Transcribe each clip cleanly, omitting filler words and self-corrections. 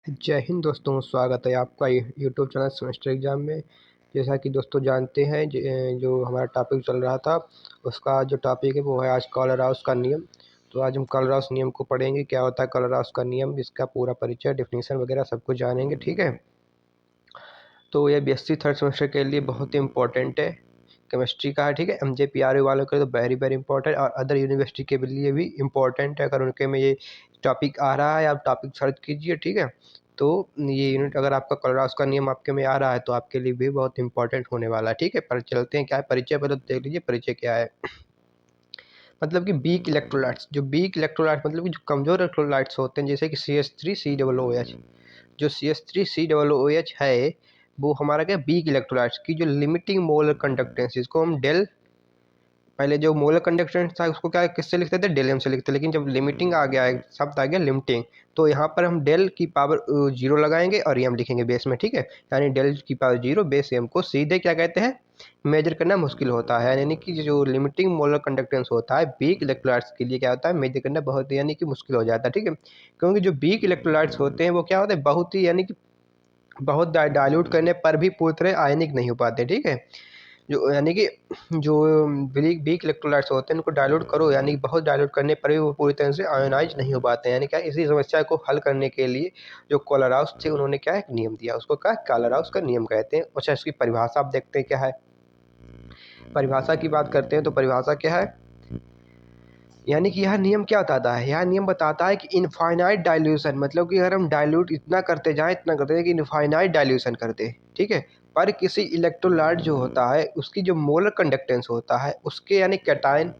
जय हिंद दोस्तों, स्वागत है आपका यूट्यूब चैनल सेमेस्टर एग्ज़ाम में। जैसा कि दोस्तों जानते हैं जो हमारा टॉपिक चल रहा था उसका जो टॉपिक है वो है आज कॉलराउस का नियम। तो आज हम कॉलराउस नियम को पढ़ेंगे, क्या होता है कॉलराउस का नियम, इसका पूरा परिचय, डेफिनेशन वगैरह सब कुछ जानेंगे। ठीक है, तो ये बीएससी थर्ड सेमेस्टर के लिए बहुत ही इंपॉर्टेंट है, केमिस्ट्री का है। ठीक है, एमजेपीआरयू वालों के लिए तो वेरी वेरी इंपॉर्टेंट, और अदर यूनिवर्सिटी के लिए भी इम्पॉर्टेंट है। अगर उनके में ये टॉपिक आ रहा है, आप टॉपिक सर्च कीजिए। ठीक है, तो ये यूनिट अगर आपका कॉलराउस का नियम आपके में आ रहा है तो आपके लिए भी बहुत इंपॉर्टेंट होने वाला है। ठीक है, पर चलते हैं क्या है परिचय, पहले देख लीजिए परिचय क्या है। मतलब कि वीक इलेक्ट्रोलाइट्स, जो वीक इलेक्ट्रोलाइट्स मतलब कि जो कमज़ोर इलेक्ट्रोलाइट्स होते हैं, जैसे कि CH3COOH, जो CH3COOH है वो हमारा क्या वीक इलेक्ट्रोलाइट्स की जो लिमिटिंग मोलर कंडक्टेंस, जिसको हम डेल, पहले जो मोलर कंडक्टेंस था उसको क्या किससे लिखते थे, डेल एम से लिखते, लेकिन जब लिमिटिंग आ गया है, शब्द आ गया लिमिटिंग, तो यहाँ पर हम डेल की पावर 0 लगाएंगे और एम लिखेंगे बेस में। ठीक है, यानी डेल की पावर 0 बेस एम को सीधे क्या कहते हैं, मेजर करना मुश्किल होता है। यानी कि जो लिमिटिंग मोलर कंडक्टेंस होता है वीक इलेक्ट्रोलाइट्स के लिए क्या होता है, मेजर करना बहुत यानी कि मुश्किल हो जाता है। ठीक है, क्योंकि जो वीक इलेक्ट्रोलाइट्स होते हैं वो क्या होते हैं, बहुत ही यानी कि बहुत डाइल्यूट करने पर भी पूरी तरह आयनिक नहीं हो पाते। ठीक है, जो यानी कि जो वीक इलेक्ट्रोलाइट्स होते हैं उनको डाइल्यूट करो, यानी कि बहुत डाइल्यूट करने पर भी वो पूरी तरह से आयोनाइज नहीं हो पाते हैं। यानी क्या, इसी समस्या को हल करने के लिए जो कोलराउस थे उन्होंने क्या एक नियम दिया, उसको क्या कोलराउस का नियम कहते हैं। अच्छा, इसकी परिभाषा आप देखते हैं क्या है। परिभाषा की बात करते हैं तो परिभाषा क्या है, यानी कि यह नियम क्या बताता है, यह नियम बताता है कि इनफाइनाइट डाइल्यूशन, मतलब कि अगर हम डाइल्यूट इतना करते जाएं कि इनफाइनाइट डाइल्यूशन करते, ठीक है, पर किसी इलेक्ट्रोलाइट जो होता है उसकी जो मोलर कंडक्टेंस होता है उसके यानी कैटायन,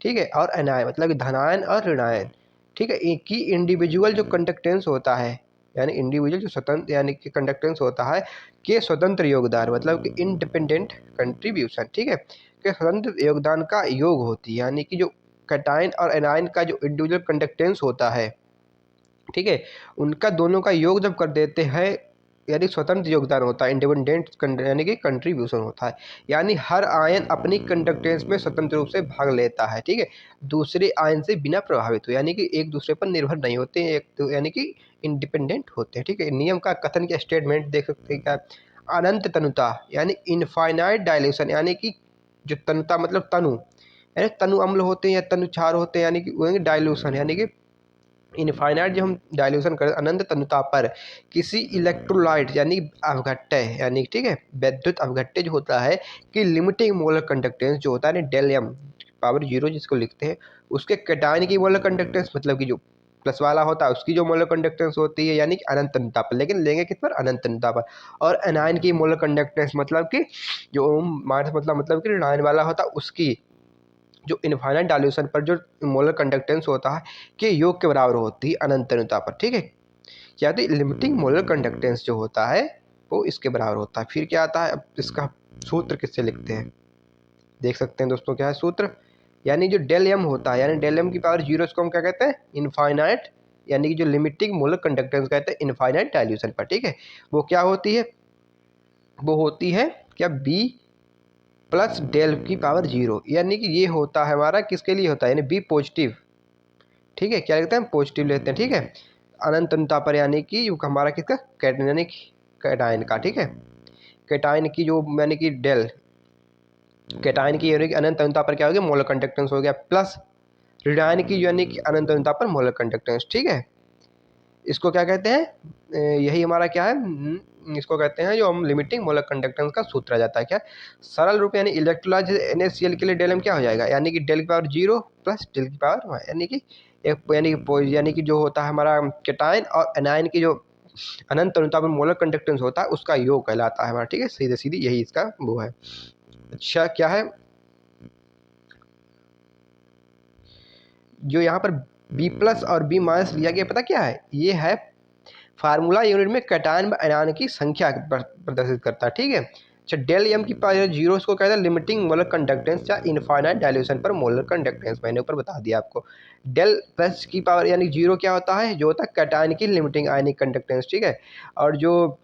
ठीक है, और एनायन मतलब कि धनायन और ऋणायन, ठीक है, एक ही इंडिविजुअल जो कंडक्टेंस होता है, यानी इंडिविजुअल जो स्वतंत्र यानी कि कंडक्टेंस होता है के स्वतंत्र योगदान, मतलब कि इंडिपेंडेंट कंट्रीब्यूशन, ठीक है, के स्वतंत्र योगदान का योग होती है। यानी कि जो कैटायन और एनायन का जो इंडिविजुअल कंडक्टेंस होता है, ठीक है, उनका दोनों का योग जब कर देते हैं, यानी स्वतंत्र योगदान होता है, इंडिपेंडेंट यानी कि कंट्रीब्यूशन होता है। यानी हर आयन अपनी कंडक्टेंस में स्वतंत्र रूप से भाग लेता है, ठीक है, दूसरे आयन से बिना प्रभावित हो, यानी कि एक दूसरे पर निर्भर नहीं होते, एक तो यानी कि इंडिपेंडेंट होते हैं। ठीक है, नियम का कथन के स्टेटमेंट देख सकते हैं क्या, अनंत तनुता यानी इनफाइनाइट डायल्यूशन, यानी कि जो तनुता मतलब तनु, यानी तनु अम्ल होते हैं या तनु क्षार होते हैं, यानी कि डायल्यूशन यानी कि इनफाइनाइट जब हम डायल्यूशन करें अनंत तनुता पर किसी इलेक्ट्रोलाइट यानी अवघट्य, यानी ठीक है वैद्युत अवघट्य जो होता है कि लिमिटिंग मोलर कंडक्टेंस जो होता है डेल एम पावर 0 जिसको लिखते हैं, उसके कैटायन की मोलर कंडक्टेंस मतलब कि जो प्लस वाला होता है उसकी जो मोलर कंडक्टेंस होती है यानी कि अनंत तनुता पर, लेकिन लेंगे किस पर, अनंत तनुता पर। और एनायन की मोलर कंडक्टेंस मतलब कि जो माइनस मतलब कि ऋणायन वाला होता है उसकी जो इनफाइनाइट डायल्यूशन पर जो मोलर कंडक्टेंस होता है के योग के बराबर होती है अनंत तनुता पर। ठीक है, यानी लिमिटिंग मोलर कंडक्टेंस जो होता है वो इसके बराबर होता है। फिर क्या आता है, अब इसका सूत्र किससे लिखते हैं, देख सकते हैं दोस्तों क्या है सूत्र, यानी जो डेल एम होता है, यानी डेल एम की पावर 0 इसको हम क्या कहते हैं, इनफाइनाइट, यानी कि जो लिमिटिंग मोलर कंडक्टेंस कहते हैं इनफाइनाइट डायल्यूशन पर। ठीक है, वो क्या होती है, वो होती है क्या बी प्लस डेल की पावर 0, यानी कि ये होता है हमारा किसके लिए होता है, यानी बी पॉजिटिव। ठीक है, क्या लिखते हैं हम, पॉजिटिव लेते हैं। ठीक है, अनंत अनंता पर यानी कि हमारा किसका यानी कि कैटायन का, ठीक है, कैटायन की जो यानी कि डेल कैटायन की यानी कि अनंत अनंता पर क्या हो गया, मोलर कंडक्टेंस हो गया, प्लस ऋणायन की यानी कि अनंत अनंता पर मोलर कंडक्टेंस। ठीक है, इसको क्या कहते हैं, यही हमारा क्या है, इसको कहते हैं जो हम लिमिटिंग मोलर कंडक्टेंस का सूत्र आ जाता है क्या, सरल रूप यानी इलेक्ट्रोलाइज NaCl के लिए डेल एम क्या हो जाएगा, यानी कि डेल की पावर 0 प्लस डेल की पावर 1, यानी कि एक यानी कि जो होता है हमारा कैटायन और एनायन की जो अनंत अनुता पर मोलर कंडक्टेंस होता है उसका योग कहलाता है हमारा। ठीक है, सीधे सीधी यही इसका वो है। अच्छा, क्या है जो यहाँ पर बी प्लस और बी माइनस लिया गया, पता क्या है, ये है फार्मूला यूनिट में कैटायन व एनायन की संख्या प्रदर्शित करता है। ठीक है, अच्छा, डेल एम की पावर 0 इसको कहते हैं लिमिटिंग मोलर कंडक्टेंस या इनफाइनाइट डायल्यूशन पर मोलर कंडक्टेंस, मैंने ऊपर बता दिया आपको। डेल प्लस की पावर यानी 0 क्या होता है, जो होता है कैटायन की लिमिटिंग आयनिक कंडक्टेंस। ठीक है, और जो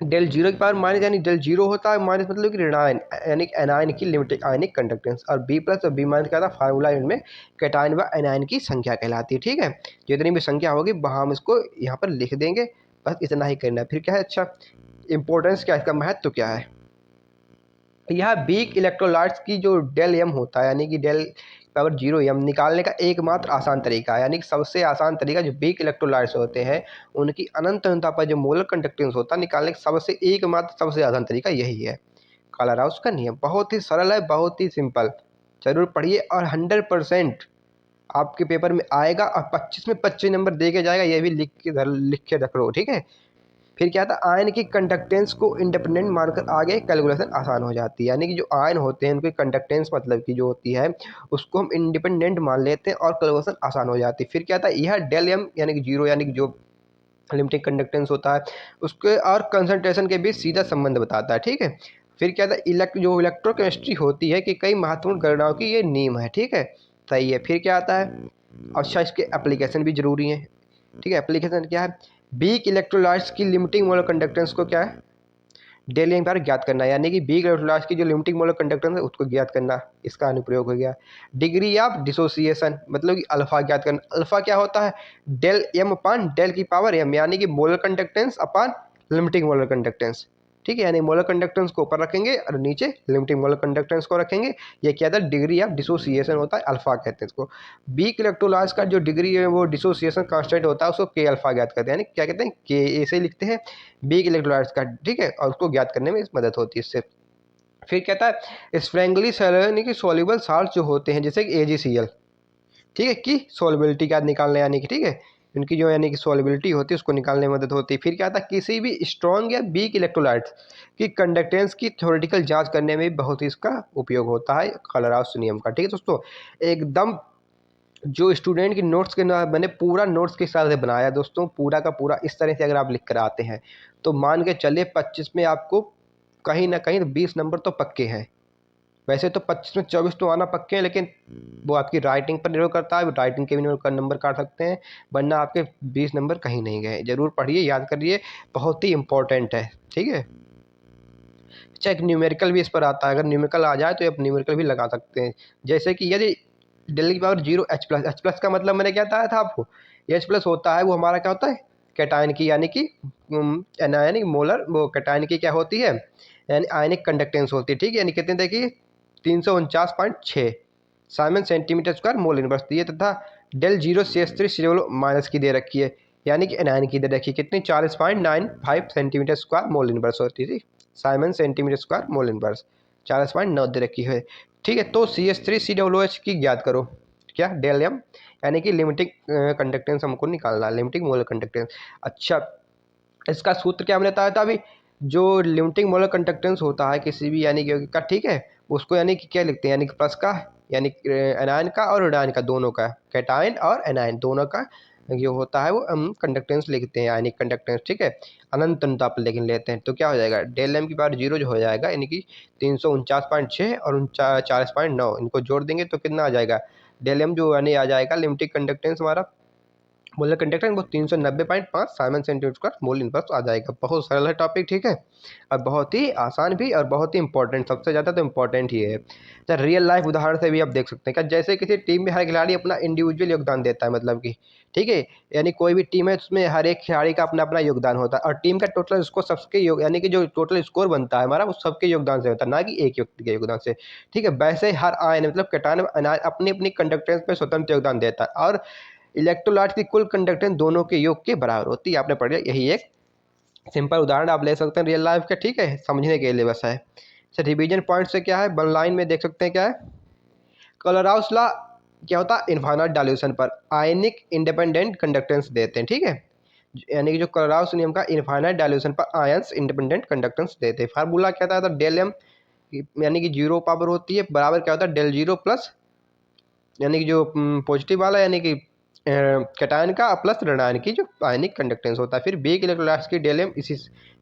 डेल जीरो की पावर माइनस, यानी डेल जीरो होता है माइनस, मतलब कि ऋणायन, यानी एनायन की लिमिटेड आयनिक कंडक्टेंस। और बी प्लस और बी माइनस क्या था, फार्मूला इनमें कैटायन व एनायन की संख्या कहलाती है। ठीक है, जितनी भी संख्या होगी वहाँ हम इसको यहाँ पर लिख देंगे, बस इतना ही करना है। फिर क्या है, अच्छा इंपॉर्टेंस क्या है, इसका महत्व क्या है। यह वीक इलेक्ट्रोलाइट्स की जो डेल एम होता है, यानी कि डेल पावर जीरो एम निकालने का एकमात्र आसान तरीका है, यानी कि सबसे आसान तरीका जो वीक इलेक्ट्रोलाइट्स होते हैं उनकी अनंत अनंतता पर जो मोलर कंडक्टेंस होता है निकालने का सबसे एकमात्र सबसे आसान तरीका यही है, कलराउस का नियम। बहुत ही सरल है, बहुत ही सिंपल, जरूर पढ़िए। और 100% आपके पेपर में आएगा, और 25 में 25 नंबर दे के जाएगा, ये भी लिख के रख लो। ठीक है, फिर क्या था, आयन की कंडक्टेंस को इंडिपेंडेंट मानकर आगे कैलकुलेशन आसान हो जाती है, यानी कि जो आयन होते हैं उनकी कंडक्टेंस मतलब की जो होती है उसको हम इंडिपेंडेंट मान लेते हैं और कैलकुलेशन आसान हो जाती है। फिर क्या था, यह डेल एम यानी कि जीरो, यानी कि जो लिमिटिंग कंडक्टेंस होता है उसके और कंसंट्रेशन के बीच सीधा संबंध बताता है। ठीक है, फिर क्या था, जो इलेक्ट्रोकेमिस्ट्री होती है कि कई महत्वपूर्ण गणनाओं की ये नींव है। ठीक है, सही है। फिर क्या आता है, अच्छा इसके एप्लीकेशन भी जरूरी है। ठीक है, एप्लीकेशन क्या है, वीक इलेक्ट्रोलाइट्स की लिमिटिंग मोलर कंडक्टेंस को क्या है, डेल एम पर ज्ञात करना, यानी कि वीक इलेक्ट्रोलाइट्स की जो लिमिटिंग मोलर कंडक्टेंस है उसको ज्ञात करना, इसका अनुप्रयोग हो गया। डिग्री ऑफ डिसोसिएशन मतलब कि अल्फा ज्ञात करना। अल्फा क्या होता है, डेल एम अपान डेल की पावर एम, यानी कि मोलर कंडक्टेंस अपान लिमिटिंग मोलर कंडक्टेंस। ठीक है, यानी मोलर कंडक्टेंस को ऊपर रखेंगे और नीचे लिमिटिंग मोलर कंडक्टेंस को रखेंगे। ये क्या था, डिग्री ऑफ डिसोसिएशन होता है, अल्फा कहते हैं इसको। वीक इलेक्ट्रोलाइट्स का जो डिग्री है वो डिसोसिएशन कांस्टेंट होता है, उसको के अल्फा ज्ञात करते हैं, यानी क्या कहते हैं, के ए से लिखते हैं वीक इलेक्ट्रोलाइट्स का। ठीक है, और उसको ज्ञात करने में मदद होती है इससे। फिर कहता है स्प्रैंगली यानी कि सॉल्युबल साल्ट जो होते हैं जैसे कि AgCl, ठीक है, की सॉल्युबिलिटी क्या निकालने, यानी कि ठीक है उनकी जो यानी कि सॉल्युबिलिटी होती है उसको निकालने में मदद होती है। फिर क्या था, किसी भी स्ट्रॉन्ग या वीक इलेक्ट्रोलाइट्स की कंडक्टेंस की थ्योरेटिकल जांच करने में बहुत ही इसका उपयोग होता है, कलराउस नियम का। ठीक है दोस्तों, एकदम जो स्टूडेंट की नोट्स के ना मैंने पूरा नोट्स के हिसाब से बनाया दोस्तों, पूरा का पूरा इस तरह से अगर आप लिख कर आते हैं तो मान के चलिए 25 में आपको कहीं ना कहीं 20 नंबर तो पक्के हैं। वैसे तो 25 में 24 तो आना पक्के हैं, लेकिन वो आपकी राइटिंग पर निर्भर करता है, राइटिंग के भी नंबर काट सकते हैं, वरना आपके 20 नंबर कहीं नहीं गए। जरूर पढ़िए, याद करिए, बहुत ही इंपॉर्टेंट है। ठीक है, अच्छा एक न्यूमेरिकल भी इस पर आता है, अगर न्यूमेरिकल आ जाए तो आप न्यूमेरिकल भी लगा सकते हैं। जैसे कि यदि डेल की power zero H plus, H plus का मतलब मैंने क्या बताया था आपको, एच प्लस होता है वो हमारा क्या होता है, कैटायन की, यानी कि यानी मोलर वो कैटायन की क्या होती है, यानी आयनिक कंडक्टेंस होती है। ठीक है, यानी कितने देखिए 349.6 siemens centimetre square mole inverse दिए, तथा डेल जीरो सी एस थ्री सीरो माइनस की दे रखी है, यानी कि एनायन की दे रखी है कितनी 40.95 सेंटीमीटर स्क्वायर मोल इनवर्स होती थी, Simon centimetre square mole inverse 40.9 दे रखी है। ठीक है, तो CH3COOH की ज्ञात करो, क्या डेल एम, यानी कि लिमिटिंग कंडक्टेंस हमको निकालना है, लिमिटिंग मोलर कंडक्टेंस। अच्छा इसका सूत्र क्या हमने बताया था अभी, जो लिमिटिंग मोलर कंडक्टेंस होता है किसी भी यानी कि का, ठीक है, उसको यानी कि क्या लिखते हैं, यानी कि प्लस का, यानी एनायन का और ऋणायन का दोनों का, कैटायन और एनायन दोनों का जो होता है वो हम कंडक्टेंस लिखते हैं, आयनिक कंडक्टेंस। ठीक है, अनंत अनंत आप लेकिन लेते हैं तो क्या हो जाएगा, डेल एम की पावर जीरो जो हो जाएगा, यानी कि 349.6 और 40.9 इनको जोड़ देंगे तो कितना आ जाएगा, डेल एम जो यानी आ जाएगा लिमिटिंग कंडक्टेंस हमारा मोलर कंडक्टेंस वो 390.5 siemens centimetre square mole inverse आ जाएगा। बहुत सरल है टॉपिक, ठीक है, और बहुत ही आसान भी और बहुत ही इंपॉर्टेंट, सबसे ज़्यादा तो इंपॉर्टेंट ही है। तो रियल लाइफ उदाहरण से भी आप देख सकते हैं क्या, जैसे किसी टीम में हर खिलाड़ी अपना इंडिविजुअल योगदान देता है, मतलब कि ठीक है, यानी कोई भी टीम है उसमें हर एक खिलाड़ी का अपना अपना योगदान होता है, और टीम का टोटल स्कोर सबके यानी कि जो टोटल स्कोर बनता है हमारा वो सबके योगदान से होता है, ना कि एक व्यक्ति के योगदान से। ठीक है, वैसे हर आयन मतलब कैटायन अपनी अपनी कंडक्टेंस पे स्वतंत्र योगदान देता है, और इलेक्ट्रोलाइट की कुल कंडक्टेंस दोनों के योग के बराबर होती है। आपने पढ़ लिया, यही एक सिंपल उदाहरण आप ले सकते हैं रियल लाइफ का, ठीक है, समझने के लिए बस है। अच्छा रिवीजन पॉइंट से क्या है, वन लाइन में देख सकते हैं क्या है, कलराउस लॉ क्या होता है, इनफाइनाइट डायल्यूशन पर आयनिक इंडिपेंडेंट कंडक्टेंस देते हैं। ठीक है, यानी कि जो कलराउस नियम का इनफाइनाइट डायल्यूशन पर आयंस इंडिपेंडेंट कंडक्टेंस देते हैं। फार्मूला क्या था, डेल एम यानी कि जीरो पावर होती है बराबर क्या होता है, डेल जीरो प्लस यानी कि जो पॉजिटिव वाला यानी कि कैटायन का प्लस ऋणायन की जो आयनिक कंडक्टेंस होता है। फिर वीक इलेक्ट्रोलाइट्स की डेल एम इसी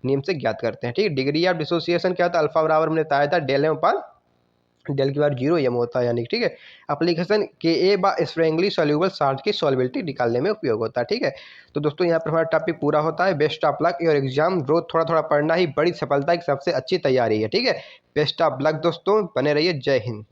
नियम से ज्ञात करते हैं। ठीक है, डिग्री ऑफ डिसोसिएशन क्या होता है, अल्फा बराबर हमने बताया था डेल एम अपान डेल की बार 0 होता है, यानी कि ठीक है। एप्लीकेशन के ए बा स्प्रेंगली सॉल्यूबल साल्ट की सॉल्युबिलिटी निकालने में उपयोग होता है, ठीक है। तो दोस्तों यहाँ पर हमारा टॉपिक पूरा होता है। Best of luck your exam. रोज थोड़ा थोड़ा पढ़ना ही बड़ी सफलता की सबसे अच्छी तैयारी है, ठीक है। बेस्ट ऑफ लक दोस्तों, बने रहिए। जय हिंद।